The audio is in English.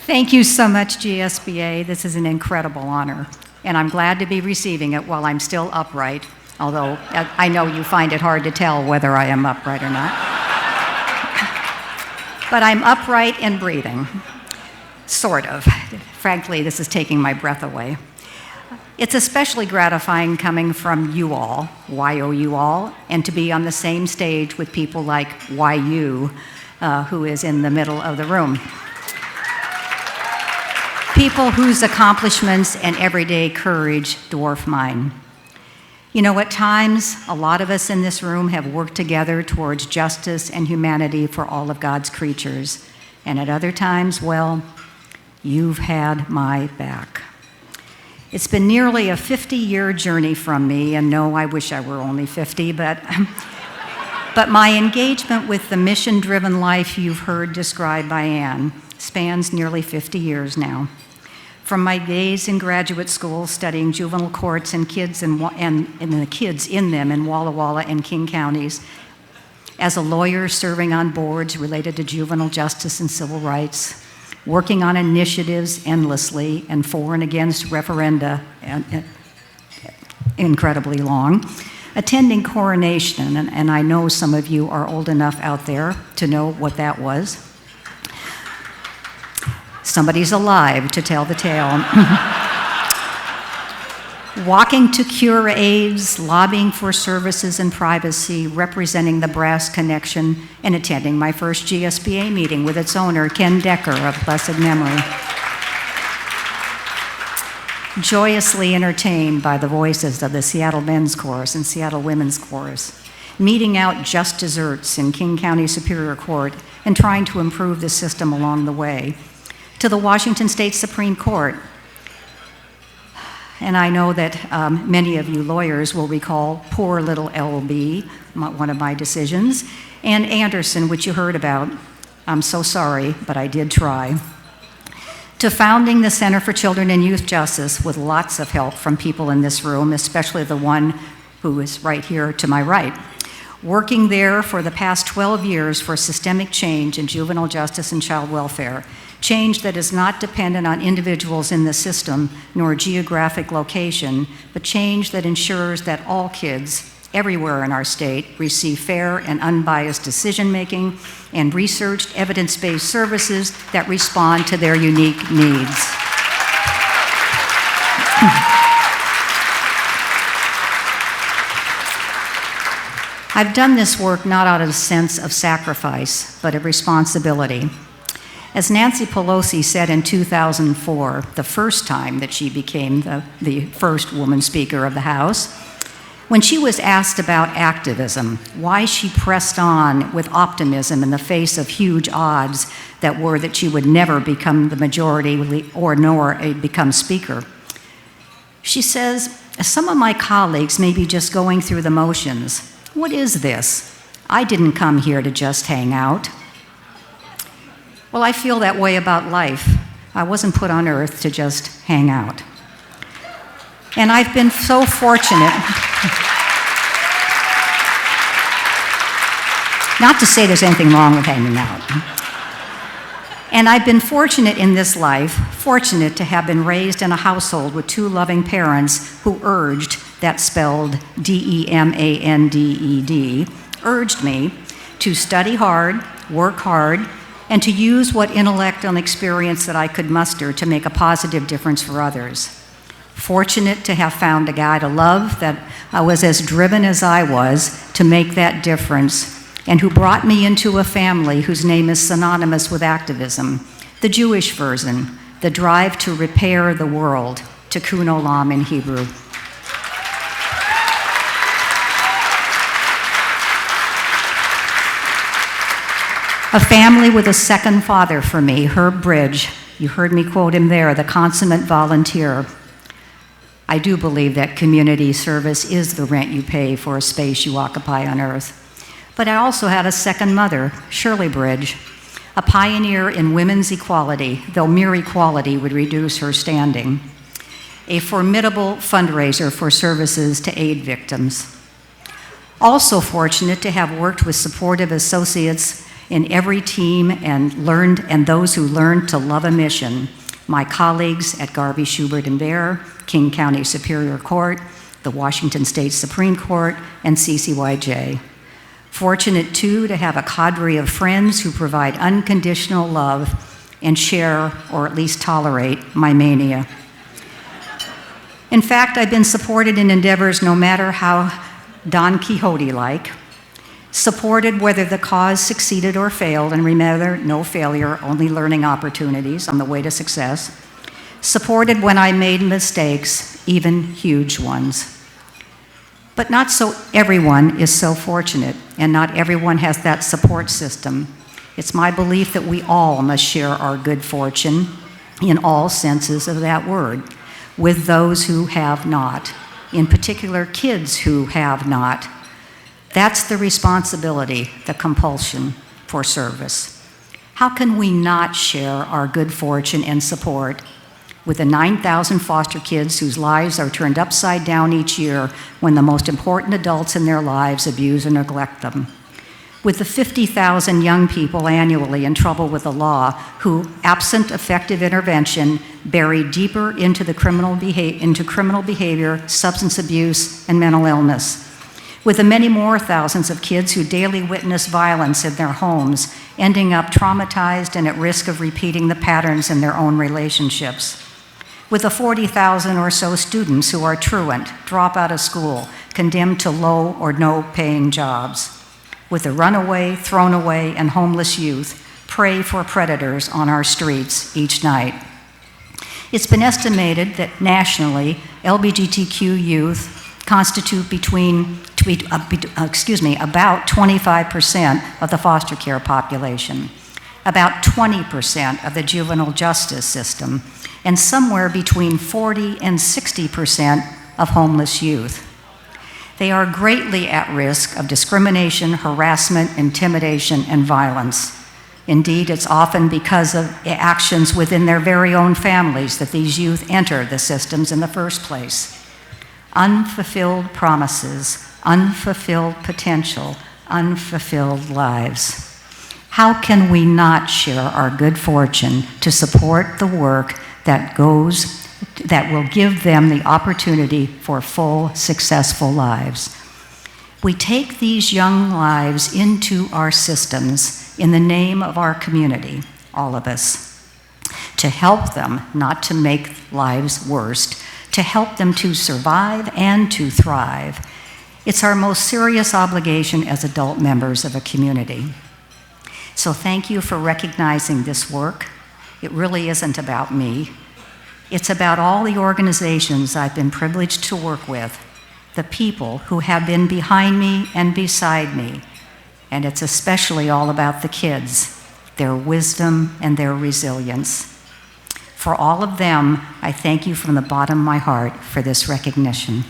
Thank you so much, GSBA. This is an incredible honor, and I'm glad to be receiving it while I'm still upright, although I know you find it hard to tell whether I am upright or not. But I'm upright and breathing, sort of. Frankly, this is taking my breath away. It's especially gratifying coming from you all, YOU all, and to be on the same stage with people like YU, who is in the middle of the room. People whose accomplishments and everyday courage dwarf mine. You know, at times, a lot of us in this room have worked together towards justice and humanity for all of God's creatures. And at other times, well, you've had my back. It's been nearly a 50-year journey from me, and no, I wish I were only 50, but my engagement with the mission-driven life you've heard described by Anne spans nearly 50 years now. From my days in graduate school studying juvenile courts and kids and the kids in them in Walla Walla and King counties, as a lawyer serving on boards related to juvenile justice and civil rights, working on initiatives endlessly and for and against referenda incredibly long, attending coronation, and I know some of you are old enough out there to know what that was. Somebody's alive to tell the tale. Walking to cure AIDS, lobbying for services and privacy, representing the brass connection, and attending my first GSBA meeting with its owner, Ken Decker, of blessed memory. Joyously entertained by the voices of the Seattle Men's Chorus and Seattle Women's Chorus, meeting out just desserts in King County Superior Court and trying to improve the system along the way, to the Washington State Supreme Court. And I know that many of you lawyers will recall poor little LB, one of my decisions, and Anderson, which you heard about. I'm so sorry, but I did try. To founding the Center for Children and Youth Justice with lots of help from people in this room, especially the one who is right here to my right. Working there for the past 12 years for systemic change in juvenile justice and child welfare, change that is not dependent on individuals in the system nor geographic location, but change that ensures that all kids everywhere in our state receive fair and unbiased decision-making and researched, evidence-based services that respond to their unique needs. I've done this work not out of a sense of sacrifice, but of responsibility. As Nancy Pelosi said in 2004, the first time that she became the first woman Speaker of the House, when she was asked about activism, why she pressed on with optimism in the face of huge odds that were that she would never become the majority or nor become Speaker. She says, some of my colleagues may be just going through the motions. What is this? I didn't come here to just hang out. Well, I feel that way about life. I wasn't put on earth to just hang out. And I've been so fortunate, not to say there's anything wrong with hanging out. And I've been fortunate in this life, fortunate to have been raised in a household with two loving parents who urged, that's spelled D-E-M-A-N-D-E-D, urged me to study hard, work hard, and to use what intellect and experience that I could muster to make a positive difference for others. Fortunate to have found a guy to love that was as driven as I was to make that difference, and who brought me into a family whose name is synonymous with activism, the Jewish version, the drive to repair the world, tikkun olam in Hebrew. A family with a second father for me, Herb Bridge. You heard me quote him there, the consummate volunteer. I do believe that community service is the rent you pay for a space you occupy on earth. But I also had a second mother, Shirley Bridge, a pioneer in women's equality, though mere equality would reduce her standing. A formidable fundraiser for services to aid victims. Also fortunate to have worked with supportive associates in every team and those who learned to love a mission, my colleagues at Garvey, Schubert, and Bear, King County Superior Court, the Washington State Supreme Court, and CCYJ. Fortunate, too, to have a cadre of friends who provide unconditional love and share, or at least tolerate, my mania. In fact, I've been supported in endeavors no matter how Don Quixote-like, supported whether the cause succeeded or failed, and remember, no failure, only learning opportunities on the way to success, supported when I made mistakes, even huge ones. But not so everyone is so fortunate, and not everyone has that support system. It's my belief that we all must share our good fortune, in all senses of that word, with those who have not, in particular kids who have not. That's the responsibility, the compulsion for service. How can we not share our good fortune and support with the 9,000 foster kids whose lives are turned upside down each year when the most important adults in their lives abuse and neglect them? With the 50,000 young people annually in trouble with the law who, absent effective intervention, bury deeper into criminal behavior, substance abuse, and mental illness. With the many more thousands of kids who daily witness violence in their homes, ending up traumatized and at risk of repeating the patterns in their own relationships. With the 40,000 or so students who are truant, drop out of school, condemned to low or no paying jobs. With the runaway, thrown away, and homeless youth, prey for predators on our streets each night. It's been estimated that nationally, LGBTQ youth constitute about 25% of the foster care population, about 20% of the juvenile justice system, and somewhere between 40 and 60% of homeless youth. They are greatly at risk of discrimination, harassment, intimidation, and violence. Indeed, it's often because of actions within their very own families that these youth enter the systems in the first place. Unfulfilled promises, unfulfilled potential, unfulfilled lives. How can we not share our good fortune to support the work that will give them the opportunity for full, successful lives? We take these young lives into our systems in the name of our community, all of us, to help them, not to make lives worse, to help them to survive and to thrive. It's our most serious obligation as adult members of a community. So thank you for recognizing this work. It really isn't about me. It's about all the organizations I've been privileged to work with, the people who have been behind me and beside me, and it's especially all about the kids, their wisdom and their resilience. For all of them, I thank you from the bottom of my heart for this recognition.